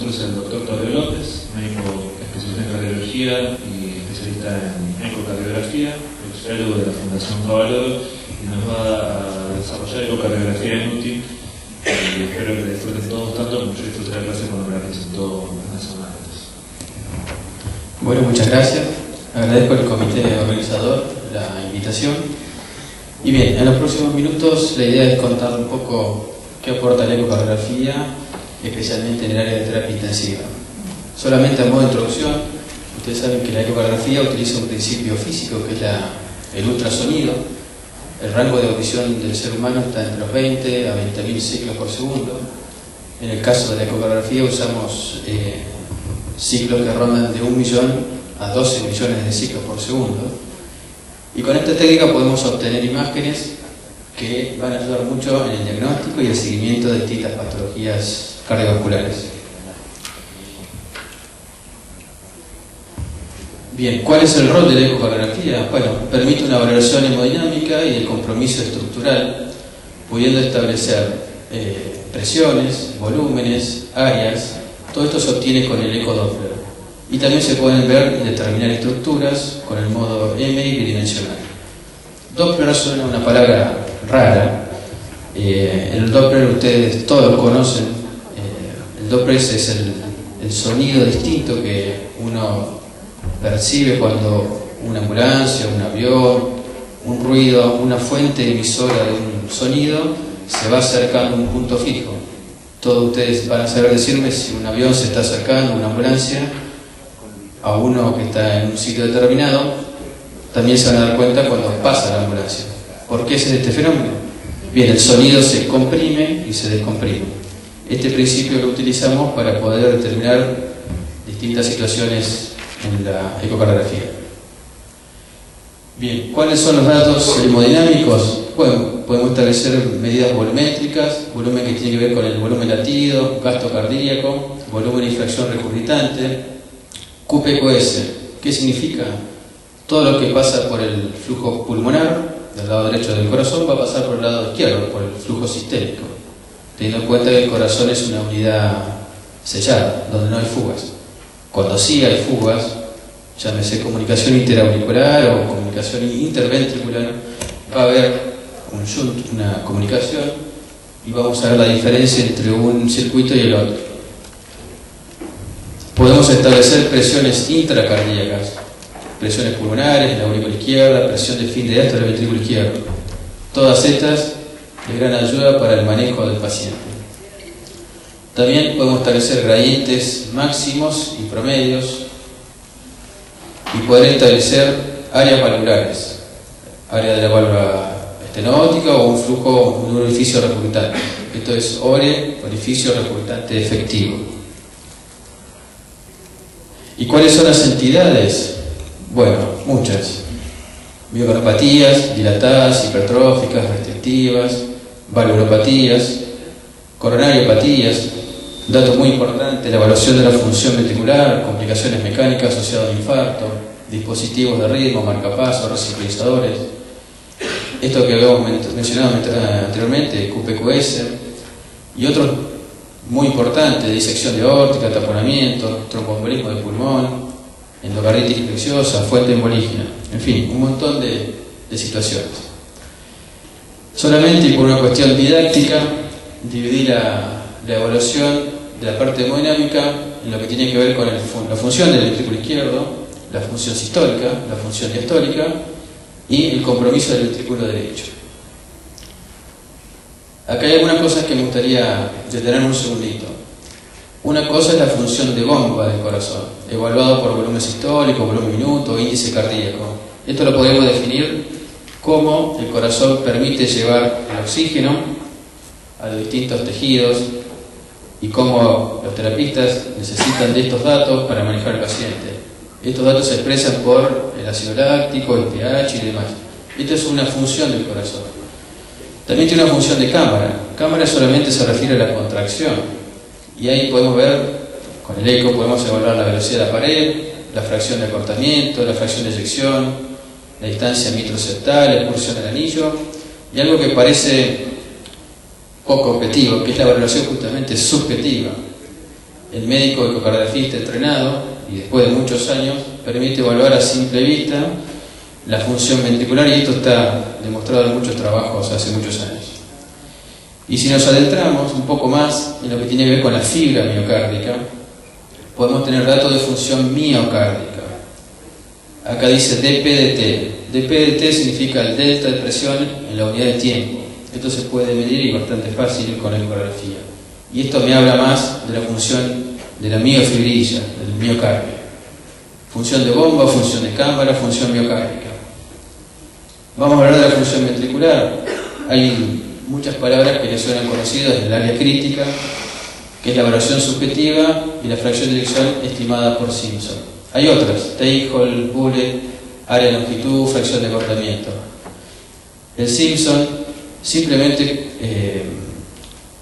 nosotros es el doctor Claudio López, médico especialista en cardiología y especialista en ecocardiografía, profesor de la Fundación Favaloro, y nos va a desarrollar ecocardiografía inútil. Y espero que la disfruten todos tanto como yo disfruté la clase cuando me la presentó unas semanas. Bueno, muchas gracias. Agradezco al comité organizador la invitación. Y bien, en los próximos minutos la idea es contar un poco qué aporta la ecocardiografía, especialmente en el área de terapia intensiva. Solamente a modo de introducción, ustedes saben que la ecocardiografía utiliza un principio físico que es el ultrasonido. El rango de audición del ser humano está entre los 20 a 20.000 ciclos por segundo. En el caso de la ecocardiografía usamos ciclos que rondan de 1 millón a 12 millones de ciclos por segundo. Y con esta técnica podemos obtener imágenes que van a ayudar mucho en el diagnóstico y el seguimiento de distintas patologías cardiovasculares. Bien, ¿cuál es el rol de la ecocardiografía? Bueno, permite una valoración hemodinámica y el compromiso estructural, pudiendo establecer presiones, volúmenes, áreas. Todo esto se obtiene con el ecodoppler. Y también se pueden ver y determinar estructuras con el modo M y bidimensional. Doppler suena una palabra rara. El Doppler ustedes todos conocen. El Doppler es el sonido distinto que uno percibe cuando una ambulancia, un avión, un ruido, una fuente emisora de un sonido se va acercando a un punto fijo. Todos ustedes van a saber decirme si un avión se está acercando, una ambulancia, a uno que está en un sitio determinado. También se van a dar cuenta cuando pasa la ambulancia. ¿Por qué es este fenómeno? Bien, el sonido se comprime y se descomprime. Este principio lo utilizamos para poder determinar distintas situaciones en la ecocardiografía. Bien, ¿cuáles son los datos hemodinámicos? Bueno, podemos establecer medidas volumétricas, volumen que tiene que ver con el volumen latido, gasto cardíaco, volumen y fracción regurgitante, QPQS. ¿Qué significa? Todo lo que pasa por el flujo pulmonar del lado derecho del corazón va a pasar por el lado izquierdo, por el flujo sistémico, teniendo en cuenta que el corazón es una unidad sellada, donde no hay fugas. Cuando sí hay fugas, llámese comunicación interauricular o comunicación interventricular, va a haber un shunt, una comunicación, y vamos a ver la diferencia entre un circuito y el otro. Podemos establecer presiones intracardíacas, presiones pulmonares en la aurícula izquierda, presión de fin de diástole del ventrículo izquierdo. Todas estas de gran ayuda para el manejo del paciente. También podemos establecer gradientes máximos y promedios y poder establecer áreas valvulares, área de la válvula estenótica o un orificio recurrentante. Esto es orificio recurrentante efectivo. ¿Y cuáles son las entidades? Bueno, muchas. Miocardopatías dilatadas, hipertróficas, restrictivas, valvulopatías, coronariopatías. Dato muy importante, la evaluación de la función ventricular, complicaciones mecánicas asociadas al infarto, dispositivos de ritmo, marcapasos, resincronizadores. Esto que habíamos mencionado anteriormente, QPQS, y otros muy importantes, disección de aórtica, taponamiento, tromboembolismo de pulmón, endocarditis infecciosa, fuente embolígena, en fin, un montón de situaciones. Solamente y por una cuestión didáctica, dividí la evaluación de la parte hemodinámica en lo que tiene que ver con la función del ventrículo izquierdo, la función sistólica, la función diastólica y el compromiso del ventrículo derecho. Acá hay algunas cosas que me gustaría detener un segundito. Una cosa es la función de bomba del corazón, evaluado por volumen sistólico, volumen minuto, índice cardíaco. Esto lo podemos definir como el corazón permite llevar el oxígeno a los distintos tejidos y cómo los terapistas necesitan de estos datos para manejar al paciente. Estos datos se expresan por el ácido láctico, el pH y demás. Esto es una función del corazón. También tiene una función de cámara. Cámara solamente se refiere a la contracción. Y ahí podemos ver, con el eco podemos evaluar la velocidad de la pared, la fracción de acortamiento, la fracción de eyección, la distancia mitroseptal, la expulsión del anillo, y algo que parece poco objetivo, que es la valoración justamente subjetiva. el médico ecocardiografista entrenado, y después de muchos años, permite evaluar a simple vista la función ventricular, y esto está demostrado en muchos trabajos hace muchos años. Y si nos adentramos un poco más en lo que tiene que ver con la fibra miocárdica, podemos tener datos de función miocárdica. Acá dice DPDT. DPDT significa el delta de presión en la unidad de tiempo. Esto se puede medir y bastante fácil con la ecografía. Y esto me habla más de la función de la miofibrilla, del miocardio. Función de bomba, función de cámara, función miocárdica. Vamos a hablar de la función ventricular. Hay muchas palabras que le suenan conocidas en el área crítica, que es la evaluación subjetiva y la fracción de eyección estimada por Simpson. Hay otras: Theichhold, Bullet, área de longitud, fracción de acortamiento. El Simpson simplemente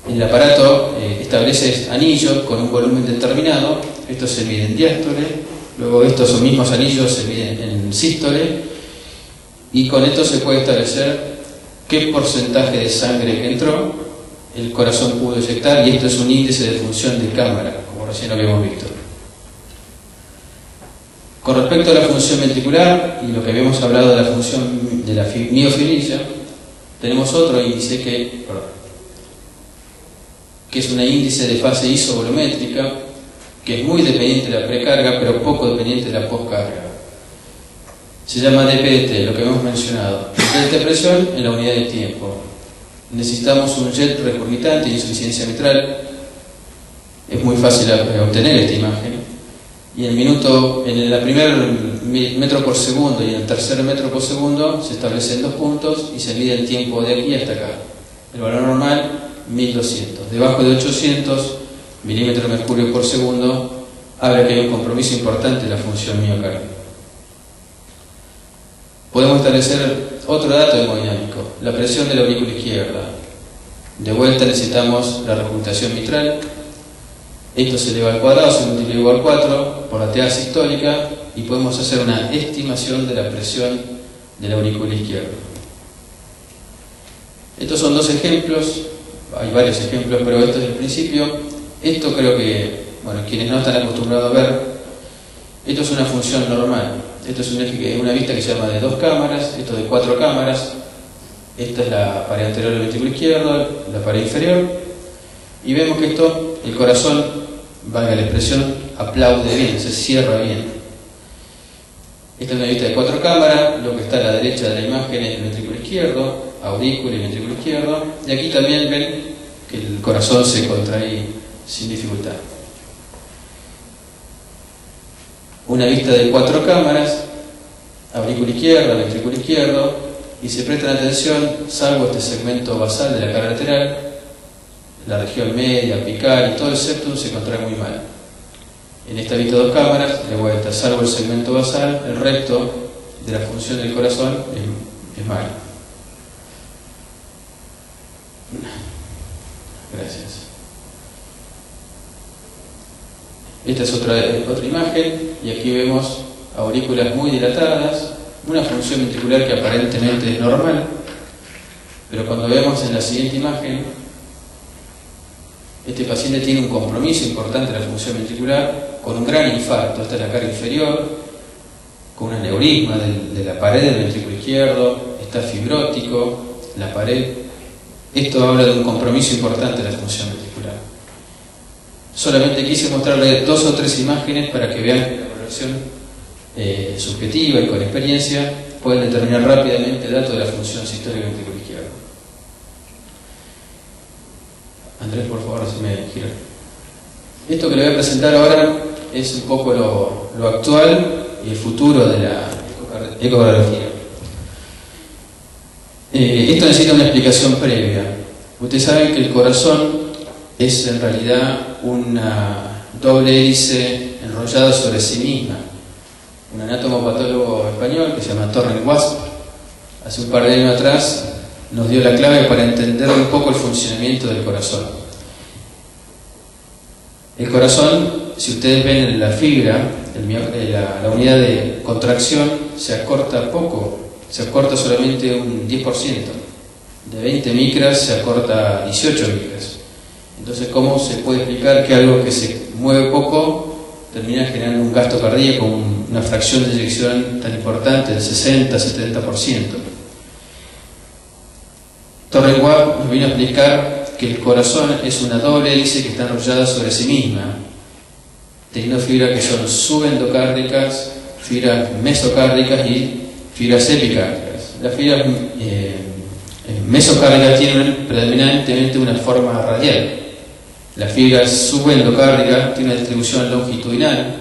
el aparato establece anillos con un volumen determinado. Estos se miden en diástole, luego estos mismos anillos se miden en sístole, y con esto se puede establecer qué porcentaje de sangre que entró el corazón pudo eyectar, y esto es un índice de función de cámara, como recién habíamos visto. Con respecto a la función ventricular y lo que habíamos hablado de la función de la miofibrilla, tenemos otro índice que es un índice de fase isovolumétrica, que es muy dependiente de la precarga, pero poco dependiente de la poscarga. Se llama DPDT, lo que hemos mencionado. Delta de presión en la unidad de tiempo. Necesitamos un jet regurgitante y insuficiencia mitral. Es muy fácil obtener esta imagen. Y en la primera metro por segundo y en el tercer metro por segundo se establecen 2 puntos y se mide el tiempo de aquí hasta acá. El valor normal, 1200. Debajo de 800 milímetros de mercurio por segundo, habla que hay un compromiso importante en la función miocárdica. Podemos establecer otro dato hemodinámico: la presión de la aurícula izquierda. De vuelta necesitamos la regurgitación mitral. Esto se eleva al cuadrado, se multiplica igual 4 por la TA sistólica, y podemos hacer una estimación de la presión de la aurícula izquierda. Estos son 2 ejemplos, hay varios ejemplos, pero esto es el principio. Esto creo que, quienes no están acostumbrados a ver, esto es una función normal. Esto es una vista que se llama de 2 cámaras, esto de 4 cámaras. Esta es la pared anterior del ventrículo izquierdo, la pared inferior, y vemos que esto, el corazón, valga la expresión, aplaude bien, se cierra bien. Esta es una vista de 4 cámaras, lo que está a la derecha de la imagen es el ventrículo izquierdo, aurícula y ventrículo izquierdo, y aquí también ven que el corazón se contrae sin dificultad. Una vista de 4 cámaras, aurícula izquierda, ventrículo izquierdo, y se prestan atención, salvo este segmento basal de la cara lateral, la región media, apical y todo el septum se contrae muy mal. En esta vista de 2 cámaras, de vuelta, salvo el segmento basal, el resto de la función del corazón es malo. Gracias. Esta es otra imagen, y aquí vemos aurículas muy dilatadas, una función ventricular que aparentemente es normal, pero cuando vemos en la siguiente imagen, este paciente tiene un compromiso importante en la función ventricular, con un gran infarto. Esta es la cara inferior, con un aneurisma de la pared del ventrículo izquierdo, está fibrótico, la pared. Esto habla de un compromiso importante en la función ventricular. Solamente quise mostrarles 2 o 3 imágenes para que vean que la evaluación subjetiva y con experiencia pueden determinar rápidamente el dato de la función sistólica del ventrículo izquierdo. Andrés, por favor, si me gira. Esto que le voy a presentar ahora es un poco lo actual y el futuro de la ecocardiografía. Esto necesita una explicación previa. Ustedes saben que el corazón es en realidad una doble hélice enrollada sobre sí misma. Un anatomopatólogo español que se llama Torrent Wasp, hace un par de años atrás, nos dio la clave para entender un poco el funcionamiento del corazón. El corazón, si ustedes ven en la fibra, la unidad de contracción se acorta poco, se acorta solamente un 10%. De 20 micras se acorta 18 micras. Entonces, ¿cómo se puede explicar que algo que se mueve poco, termina generando un gasto cardíaco, una fracción de eyección tan importante del 60-70%. Torrenwald nos vino a explicar que el corazón es una doble hélice que está enrollada sobre sí misma, teniendo fibras que son subendocárdicas, fibras mesocárdicas y fibras epicárdicas. Las fibras mesocárdicas tienen predominantemente una forma radial. Las fibras subendocárdicas tienen una distribución longitudinal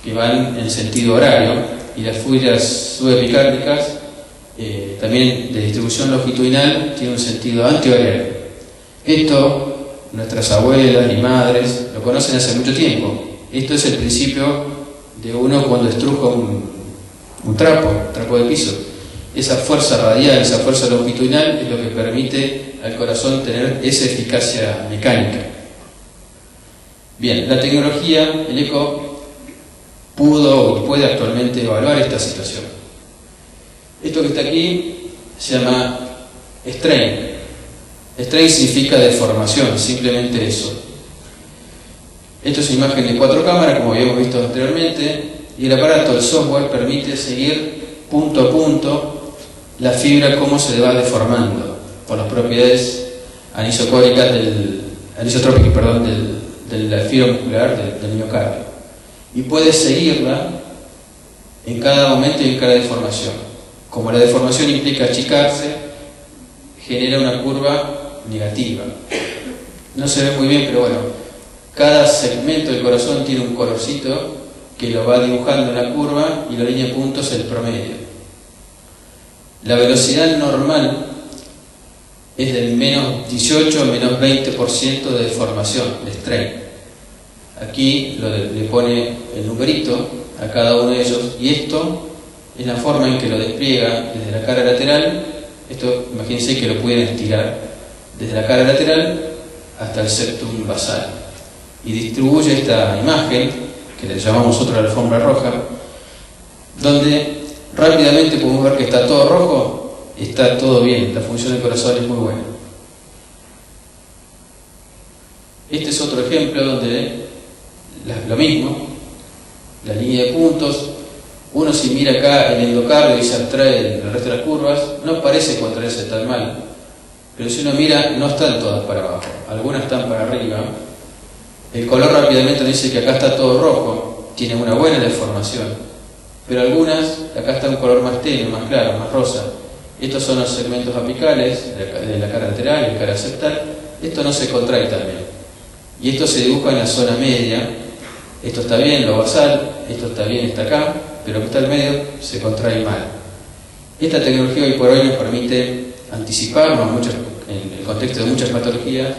que van en sentido horario, y las fibras subepicárdicas también de distribución longitudinal tienen un sentido antihorario. Esto nuestras abuelas y madres lo conocen hace mucho tiempo. Esto es el principio de uno cuando estruja un trapo de piso. Esa fuerza radial, esa fuerza longitudinal es lo que permite al corazón tener esa eficacia mecánica. Bien, la tecnología, el eco, pudo y puede actualmente evaluar esta situación. Esto que está aquí se llama strain. Strain significa deformación, simplemente eso. Esto es una imagen de 4 cámaras, como habíamos visto anteriormente, y el aparato, el software, permite seguir punto a punto la fibra cómo se va deformando por las propiedades anisotrópicas de la fibra muscular del miocardio. Y puede seguirla en cada momento y en cada deformación. Como la deformación implica achicarse, genera una curva negativa. No se ve muy bien, pero bueno, cada segmento del corazón tiene un colorcito que lo va dibujando en la curva, y la línea de puntos es el promedio. La velocidad normal es del menos 18 a menos 20% de deformación, de strain. Aquí le pone el numerito a cada uno de ellos, y esto es la forma en que lo despliega desde la cara lateral. Esto, imagínense que lo pueden estirar desde la cara lateral hasta el septum basal, y distribuye esta imagen, que le llamamos nosotros la alfombra roja, donde rápidamente podemos ver que está todo rojo, está todo bien, la función del corazón es muy buena. Este es otro ejemplo donde lo mismo, la línea de puntos. Uno, si mira acá el endocardio y se abstrae el resto de las curvas, no parece contraerse tan mal, pero si uno mira, no están todas para abajo, algunas están para arriba. El color rápidamente nos dice que acá está todo rojo, tiene una buena deformación, pero algunas, acá está un color más tenue, más claro, más rosa. Estos son los segmentos apicales de la cara lateral y la cara septal. Esto no se contrae tan bien, y esto se dibuja en la zona media. Esto está bien, lo basal, esto está bien, está acá, pero lo que está al medio se contrae mal. Esta tecnología hoy por hoy nos permite anticiparnos en el contexto de muchas patologías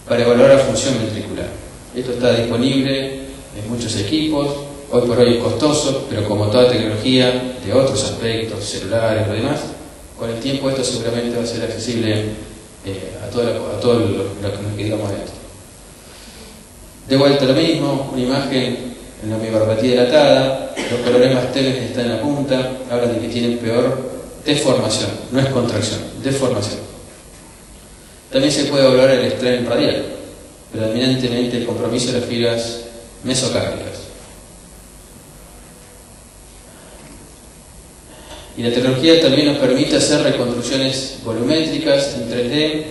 para evaluar la función ventricular. Esto está disponible en muchos equipos, hoy por hoy es costoso, pero como toda tecnología de otros aspectos, celulares y lo demás, con el tiempo esto seguramente va a ser accesible a todo lo que digamos de esto. De vuelta lo mismo, una imagen en la miopatía dilatada, los colores más tenues están en la punta, hablan de que tienen peor deformación, no es contracción, deformación. También se puede evaluar el strain radial, predominantemente el compromiso de las fibras mesocárdicas. Y la tecnología también nos permite hacer reconstrucciones volumétricas en 3D.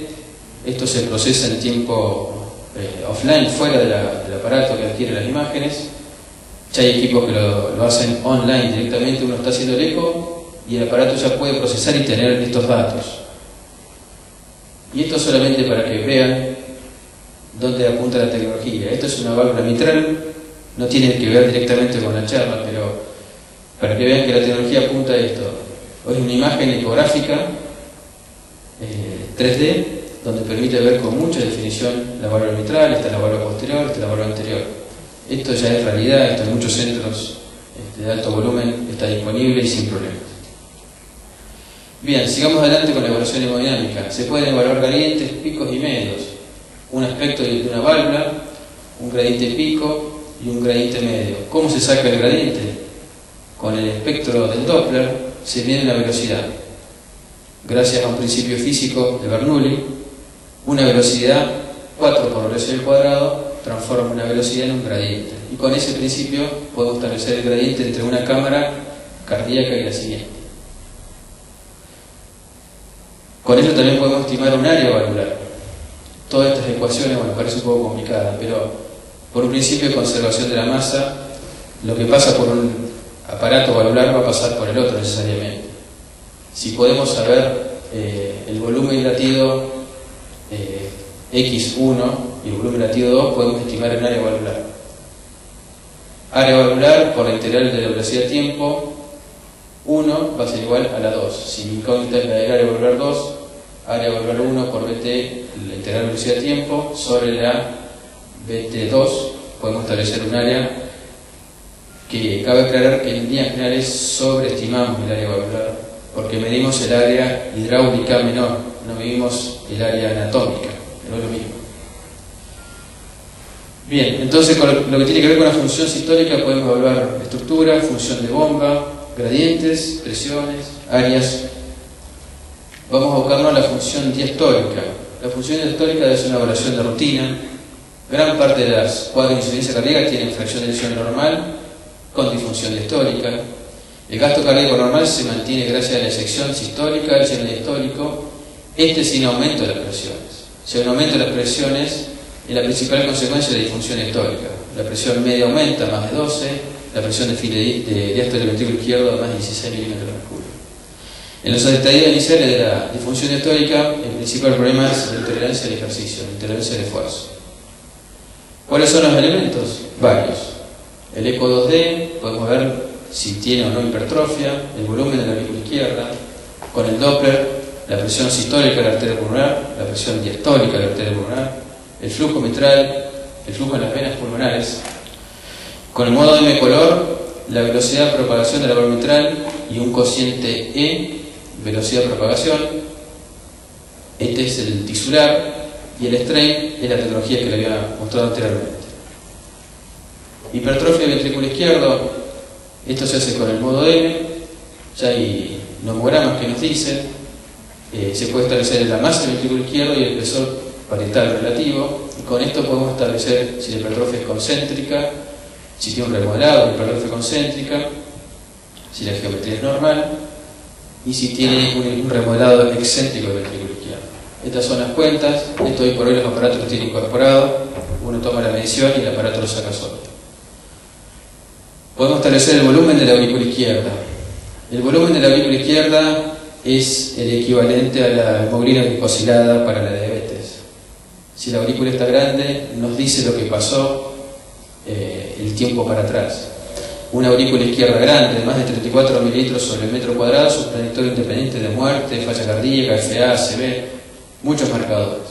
Esto se procesa en tiempo offline, fuera del aparato que adquiere las imágenes. Ya hay equipos que lo hacen online directamente. Uno está haciendo el eco y el aparato ya puede procesar y tener estos datos. Y esto solamente para que vean dónde apunta la tecnología. Esto es una válvula mitral, no tiene que ver directamente con la charla, pero para que vean que la tecnología apunta a esto. Hoy es una imagen ecográfica 3D, donde permite ver con mucha definición la válvula mitral, esta es la válvula posterior, esta es la válvula anterior. Esto ya es realidad, esto en muchos centros de alto volumen está disponible y sin problemas. Bien, sigamos adelante con la evaluación hemodinámica. Se pueden evaluar gradientes, picos y medios. Un aspecto de una válvula, un gradiente pico y un gradiente medio. ¿Cómo se saca el gradiente? Con el espectro del Doppler se mide la velocidad. Gracias a un principio físico de Bernoulli, una velocidad 4 por la raíz al cuadrado transforma una velocidad en un gradiente. Y con ese principio podemos establecer el gradiente entre una cámara cardíaca y la siguiente. Con ello también podemos estimar un área valvular. Todas estas ecuaciones, bueno, parece un poco complicada, pero por un principio de conservación de la masa, lo que pasa por un aparato valvular va a pasar por el otro necesariamente. Si podemos saber el volumen latido X1 y el volumen latido 2, podemos estimar el área valvular. Área valvular por la integral de la velocidad tiempo 1 va a ser igual a la 2. Si mi incógnita es la del área valvular 2, área valvular 1 por BT, la integral de velocidad tiempo, sobre la BT2, podemos establecer un área que cabe aclarar que en líneas generales sobreestimamos el área valvular, porque medimos el área hidráulica menor, no medimos el área anatómica, no es lo mismo. Bien, entonces con lo que tiene que ver con la función sistólica podemos evaluar estructura, función de bomba, gradientes, presiones, áreas. Vamos a buscarnos la función diastólica. La función diastólica es una evaluación de rutina. Gran parte de las cuadros de insuficiencia cardíaca tienen fracción de lesión normal con disfunción diastólica. El gasto cardíaco normal se mantiene gracias a la sección sistólica, el seno diastólico, sin aumento de las presiones. Si hay un aumento de las presiones, es la principal consecuencia de la disfunción diastólica. La presión media aumenta más de 12, la presión de diástole del ventrículo izquierdo más de 16 milímetros de mercurio. En los estadios iniciales de la disfunción diastólica, el principal problema es la intolerancia al ejercicio, la intolerancia al esfuerzo. ¿Cuáles son los elementos? Varios. El eco 2D, podemos ver si tiene o no hipertrofia, el volumen de la aurícula izquierda, con el Doppler, la presión sistólica de la arteria pulmonar, la presión diastólica de la arteria pulmonar, el flujo mitral, el flujo en las venas pulmonares. Con el modo M color, la velocidad de propagación de la válvula mitral y un cociente E, velocidad de propagación. Este es el tisular y el strain es la tecnología que le había mostrado anteriormente. Hipertrofia del ventrículo izquierdo, esto se hace con el modo M, ya hay nomogramas que nos dicen, se puede establecer la masa del ventrículo izquierdo y el espesor parietal relativo, y con esto podemos establecer si la hipertrofia es concéntrica, si tiene un remodelado de hipertrofia concéntrica, si la geometría es normal y si tiene un remodelado excéntrico del ventrículo izquierdo. Estas son las cuentas. Esto hoy por hoy los aparatos los tienen incorporados, uno toma la medición y el aparato lo saca solo. Podemos establecer el volumen de la aurícula izquierda. El volumen de la aurícula izquierda es el equivalente a la hemoglobina glicosilada para la diabetes. Si la aurícula está grande, nos dice lo que pasó el tiempo para atrás. Una aurícula izquierda grande, de más de 34 mililitros sobre el metro cuadrado, su predictor independiente de muerte, falla cardíaca, FA, ACV, muchos marcadores.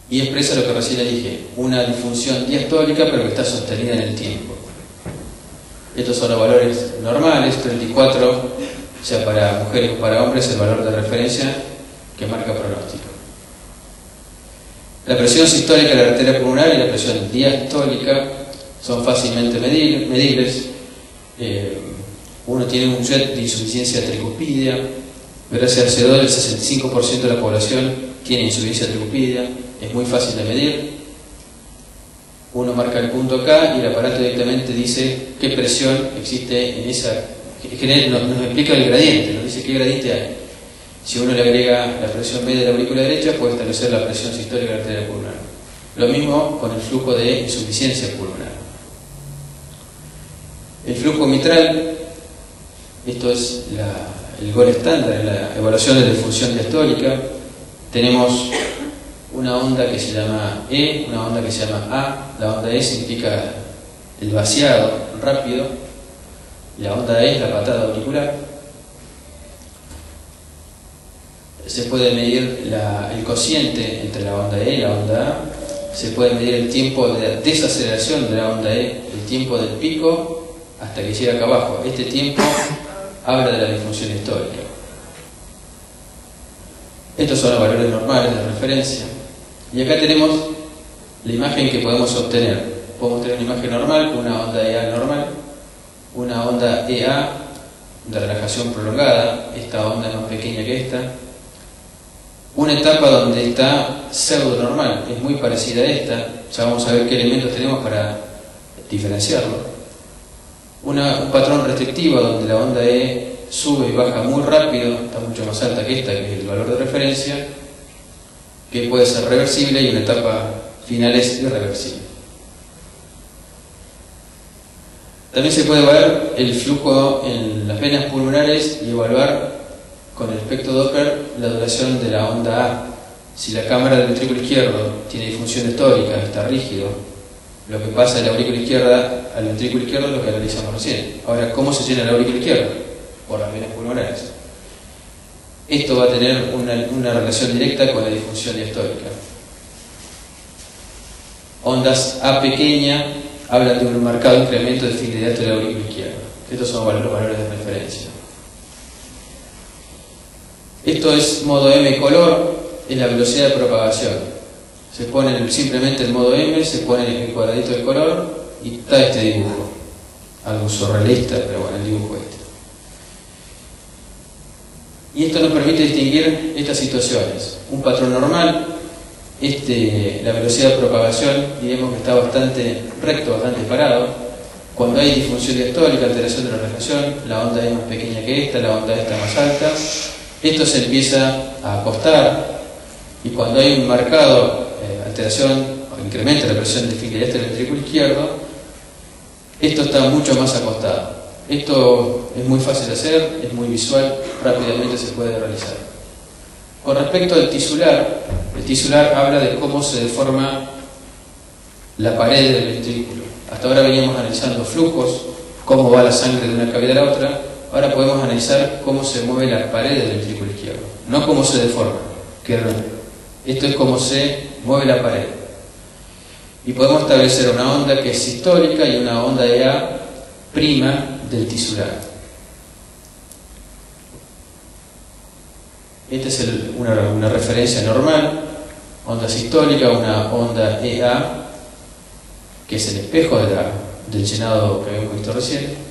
Y expresa lo que recién le dije, una disfunción diastólica pero que está sostenida en el tiempo. Estos son los valores normales, 34, sea para mujeres o para hombres, el valor de referencia que marca pronóstico. La presión sistólica de la arteria pulmonar y la presión diastólica son fácilmente medibles. Uno tiene un jet de insuficiencia tricupídea. Gracias al CEDOL, el 65% de la población tiene insuficiencia tricupídea. Es muy fácil de medir. Uno marca el punto acá y el aparato directamente dice qué presión existe en esa. En general nos explica el gradiente, nos dice qué gradiente hay. Si uno le agrega la presión media de la aurícula derecha, puede establecer la presión sistólica de la arteria pulmonar. Lo mismo con el flujo de insuficiencia pulmonar. El flujo mitral, esto es el gol estándar en la evaluación de disfunción diastólica. Tenemos una onda que se llama E, una onda que se llama A. La onda E significa el vaciado rápido, la onda E es la patada auricular. Se puede medir el cociente entre la onda E y la onda A. Se puede medir el tiempo de desaceleración de la onda E, el tiempo del pico hasta que llega acá abajo. Este tiempo habla de la disfunción histórica. Estos son los valores normales de referencia. Y acá tenemos la imagen que podemos obtener. Podemos tener una imagen normal con una onda EA normal, una onda EA de relajación prolongada. Esta onda es más pequeña que esta. una etapa donde está pseudo normal, es muy parecida a esta, ya vamos a ver qué elementos tenemos para diferenciarlo. Un patrón restrictivo donde la onda E sube y baja muy rápido, está mucho más alta que esta, que es el valor de referencia, que puede ser reversible, y una etapa final es irreversible. También se puede ver el flujo en las venas pulmonares y evaluar con el espectro Doppler la duración de la onda A. Si la cámara del ventrículo izquierdo tiene disfunción histórica, está rígido, lo que pasa de la aurícula izquierda al ventrículo izquierdo es lo que analizamos recién. Ahora, ¿cómo se llena la aurícula izquierda? Por las venas pulmonares. Esto va a tener una relación directa con la disfunción diastólica. Ondas A pequeña hablan de un marcado incremento de fin de diástole de la aurícula izquierda. Estos son los valores de referencia. Esto es modo M color, es la velocidad de propagación. Se pone simplemente el modo M, se pone el cuadradito de color y está este dibujo. Algo surrealista, pero bueno, el dibujo este. Y esto nos permite distinguir estas situaciones. Un patrón normal, la velocidad de propagación, diremos que está bastante recto, bastante parado. Cuando hay disfunción diastólica, alteración de la relajación, la onda es más pequeña que esta, la onda está más alta. Esto se empieza a acostar, y cuando hay un marcado alteración o incremento de la presión de fin de diástole del ventrículo izquierdo, esto está mucho más acostado. Esto es muy fácil de hacer, es muy visual, rápidamente se puede realizar. Con respecto al tisular, el tisular habla de cómo se deforma la pared del ventrículo. Hasta ahora veníamos analizando flujos, cómo va la sangre de una cavidad a la otra. Ahora podemos analizar cómo se mueve la pared del ventrículo izquierdo, no cómo se deforma. Esto es cómo se mueve la pared. Y podemos establecer una onda que es sistólica y una onda de A prima del tisular. Esta es una referencia normal, onda sistólica, una onda EA, que es el espejo del llenado que habíamos visto recién.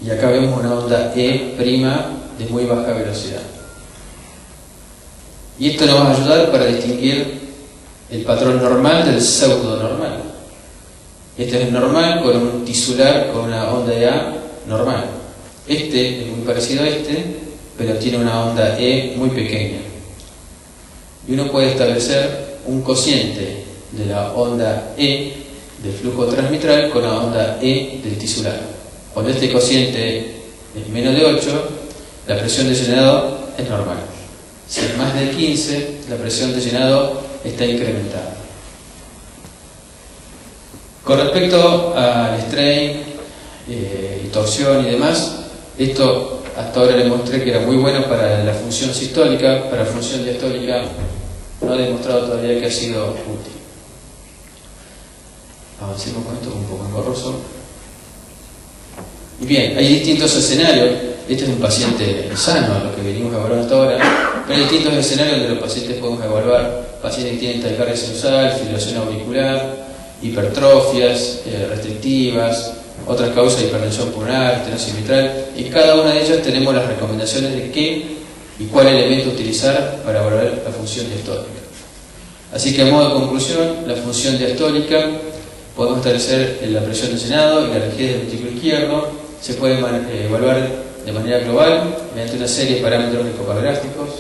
Y acá vemos una onda E' de muy baja velocidad. Y esto nos va a ayudar para distinguir el patrón normal del pseudo normal. Este es normal con un tisular con una onda A normal. Este es muy parecido a este, pero tiene una onda E muy pequeña. Y uno puede establecer un cociente de la onda E del flujo transmitral con la onda E del tisular. Cuando este cociente es menos de 8, la presión de llenado es normal. Si es más de 15, la presión de llenado está incrementada. Con respecto al strain, y torsión y demás, esto hasta ahora le mostré que era muy bueno para la función sistólica, para la función diastólica no ha demostrado todavía que ha sido útil. Avancemos con esto un poco engorroso. Y bien, hay distintos escenarios. Este es un paciente sano, lo que venimos evaluando hasta ahora, pero hay distintos escenarios donde los pacientes podemos evaluar pacientes que tienen taquicardia sinusal, fibrilación auricular, hipertrofias restrictivas, otras causas de hipertensión pulmonar, estenosis mitral, y cada una de ellas tenemos las recomendaciones de qué y cuál elemento utilizar para evaluar la función diastólica. Así que a modo de conclusión, la función diastólica podemos establecer la presión de llenado y la rigidez del ventrículo izquierdo. Se puede evaluar de manera global mediante una serie de parámetros ecocardiográficos.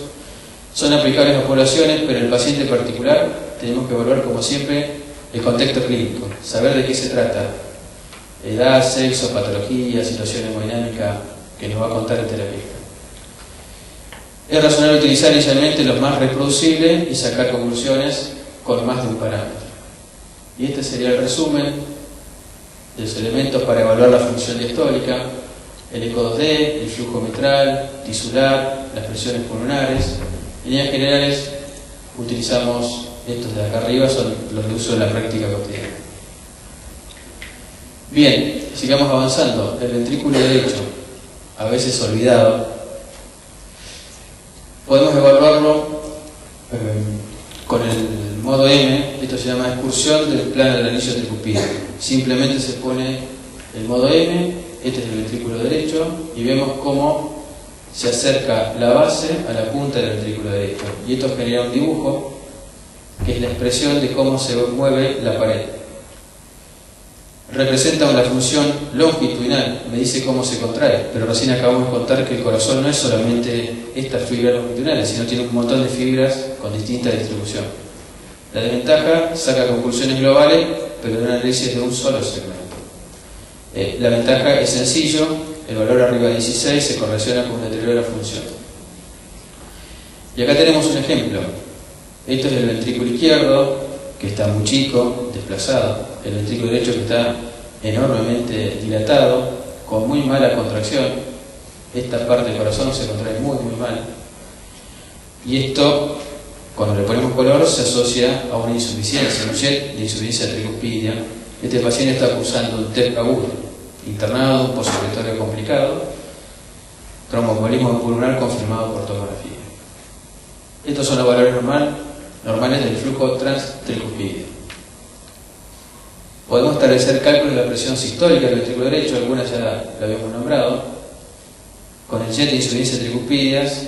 Son aplicables a poblaciones, pero en el paciente particular tenemos que evaluar, como siempre, el contexto clínico, saber de qué se trata, edad, sexo, patología, situación hemodinámica que nos va a contar el terapeuta. Es razonable utilizar inicialmente los más reproducibles y sacar conclusiones con más de un parámetro. Y este sería el resumen de los elementos para evaluar la función diastólica: el eco 2D, el flujo mitral, tisular, las presiones pulmonares. En líneas generales utilizamos estos de acá arriba, son los de uso en la práctica cotidiana. Bien, sigamos avanzando. El ventrículo derecho, a veces olvidado, podemos evaluarlo con el modo M. Esto se llama excursión del plano del anillo tricupino. Simplemente se pone el modo M, este es el ventrículo derecho, y vemos cómo se acerca la base a la punta del ventrículo derecho y esto genera un dibujo que es la expresión de cómo se mueve la pared. Representa una función longitudinal, me dice cómo se contrae, pero recién acabamos de contar que el corazón no es solamente estas fibras longitudinales, sino tiene un montón de fibras con distinta distribución. La desventaja saca conclusiones globales, pero de un análisis de un solo segmento. La ventaja es sencillo, el valor arriba de 16 se correlaciona con un deterioro de la función. Y acá tenemos un ejemplo. Esto es el ventrículo izquierdo, que está muy chico, desplazado. El ventrículo derecho que está enormemente dilatado, con muy mala contracción. Esta parte del corazón se contrae muy mal. Y esto, cuando le ponemos color, se asocia a una insuficiencia, un jet de insuficiencia tricuspidia. Este paciente está cursando un TEP agudo, internado, un postrespiratorio complicado, tromboembolismo pulmonar confirmado por tomografía. Estos son los valores normales del flujo transtricuspidio. Podemos establecer cálculos de la presión sistólica del ventrículo derecho, algunas ya la habíamos nombrado. Con el jet de insuficiencia tricuspidias,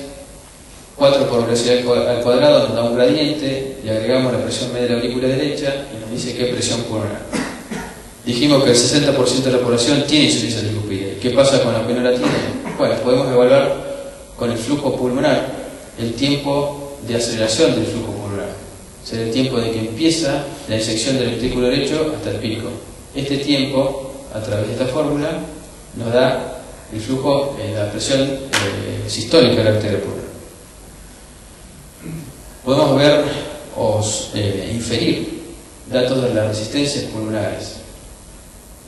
4 por velocidad al cuadrado nos da un gradiente, le agregamos la presión media de la aurícula derecha y nos dice qué presión pulmonar. Dijimos que el 60% de la población tiene insuficiencia tricuspidia. ¿Qué pasa con la que no la tiene? Bueno, podemos evaluar con el flujo pulmonar el tiempo de aceleración del flujo pulmonar. Será el tiempo de que empieza la inyección del ventrículo derecho hasta el pico. Este tiempo, a través de esta fórmula, nos da el flujo, la presión sistólica de la arteria pulmonar. Podemos ver o inferir datos de las resistencias pulmonares.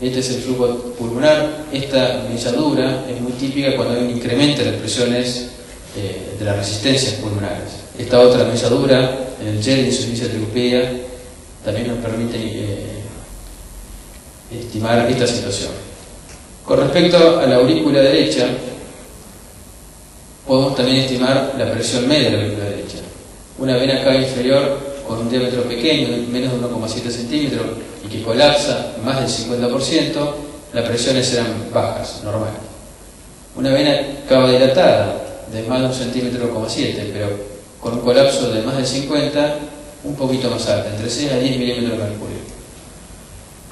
Este es el flujo pulmonar. Esta melladura es muy típica cuando hay un incremento en las presiones de las resistencias pulmonares. Esta otra melladura, en el jet de insuficiencia tricuspidia, también nos permite estimar esta situación. Con respecto a la aurícula derecha, podemos también estimar la presión media de la aurícula derecha. Una vena cava inferior con un diámetro pequeño, menos de 1,7 centímetros, y que colapsa más del 50%, las presiones serán bajas, normales. Una vena cava dilatada de más de 1,7 centímetros, pero con un colapso de más del 50, un poquito más alta, entre 6 a 10 milímetros de mercurio.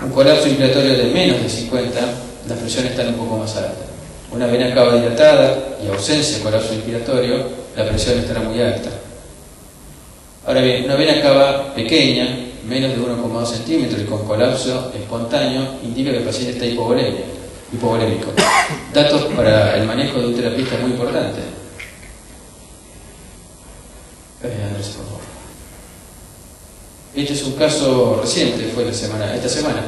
Un colapso inspiratorio de menos de 50, las presiones están un poco más altas. Una vena cava dilatada y ausencia de colapso inspiratorio, la presión estará muy alta. Ahora bien, una vena cava pequeña, menos de 1,2 centímetros y con colapso espontáneo, indica que el paciente está hipovolémico. Datos para el manejo de un terapista muy importante. Andrés, por favor. Este es un caso reciente, fue esta semana,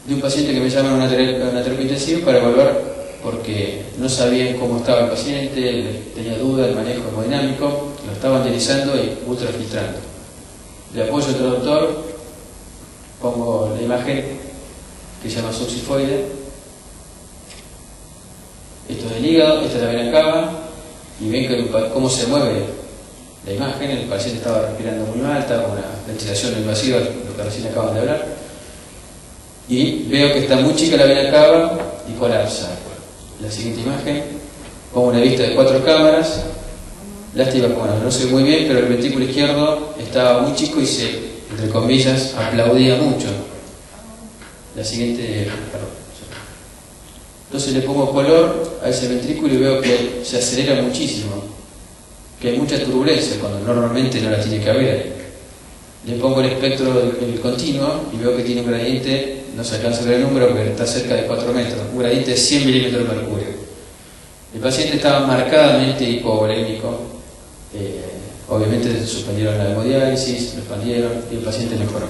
de un paciente que me llama a una terapia intensiva para evaluar porque no sabían cómo estaba el paciente, tenía duda del manejo hemodinámico, lo estaban dializando y ultrafiltrando. Le apoyo al traductor, pongo la imagen que se llama subsifoide. Esto es el hígado, esta es la vena cava, y ven cómo se mueve la imagen. El paciente estaba respirando muy mal, estaba con una ventilación invasiva, lo que recién acaban de hablar, y veo que está muy chica la vena cava y colapsa. La siguiente imagen, pongo una vista de 4 cámaras. Lástima, bueno, no sé muy bien, pero el ventrículo izquierdo estaba muy chico y se, entre comillas, aplaudía mucho. La siguiente, perdón. Entonces le pongo color a ese ventrículo y veo que se acelera muchísimo, que hay mucha turbulencia cuando normalmente no la tiene que haber. Le pongo el espectro del continuo y veo que tiene un gradiente, no se alcanza a ver el número, pero está cerca de 4 metros, un gradiente de 100 milímetros de mercurio. El paciente estaba marcadamente hipovolémico, obviamente suspendieron la hemodiálisis, lo expandieron y el paciente mejoró.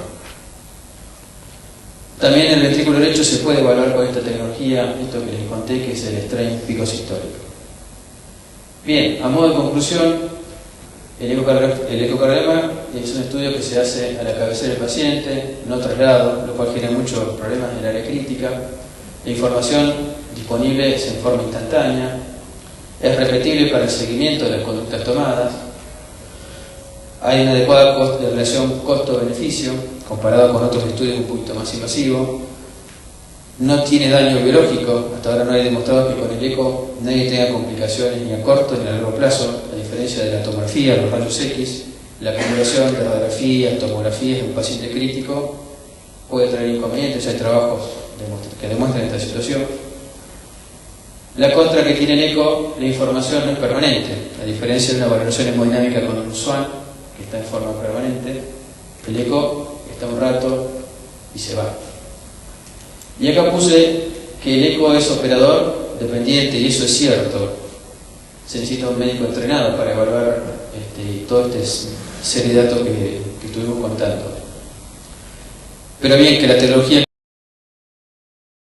También el ventrículo derecho se puede evaluar con esta tecnología, esto que les conté, que es el strain picosistólico. Bien, a modo de conclusión, el ecocardiograma es un estudio que se hace a la cabecera del paciente, no traslado, lo cual genera muchos problemas en el área crítica. La información disponible es en forma instantánea, es repetible para el seguimiento de las conductas tomadas, hay una adecuada relación costo-beneficio comparado con otros estudios un poquito más invasivos. no tiene daño biológico. Hasta ahora no hay demostrado que con el eco nadie tenga complicaciones ni a corto ni a largo plazo, a diferencia de la tomografía, los rayos X. La acumulación de radiografías, tomografías en un paciente crítico puede traer inconvenientes. Hay trabajos que demuestran esta situación. La contra que tiene el eco, la información no es permanente, a diferencia de una valoración hemodinámica con un SWAN, que está en forma permanente. El eco está un rato y se va. Y acá puse que el eco es operador dependiente, y eso es cierto. Se necesita un médico entrenado para evaluar toda esta serie de datos que estuvimos contando. Pero bien, que la tecnología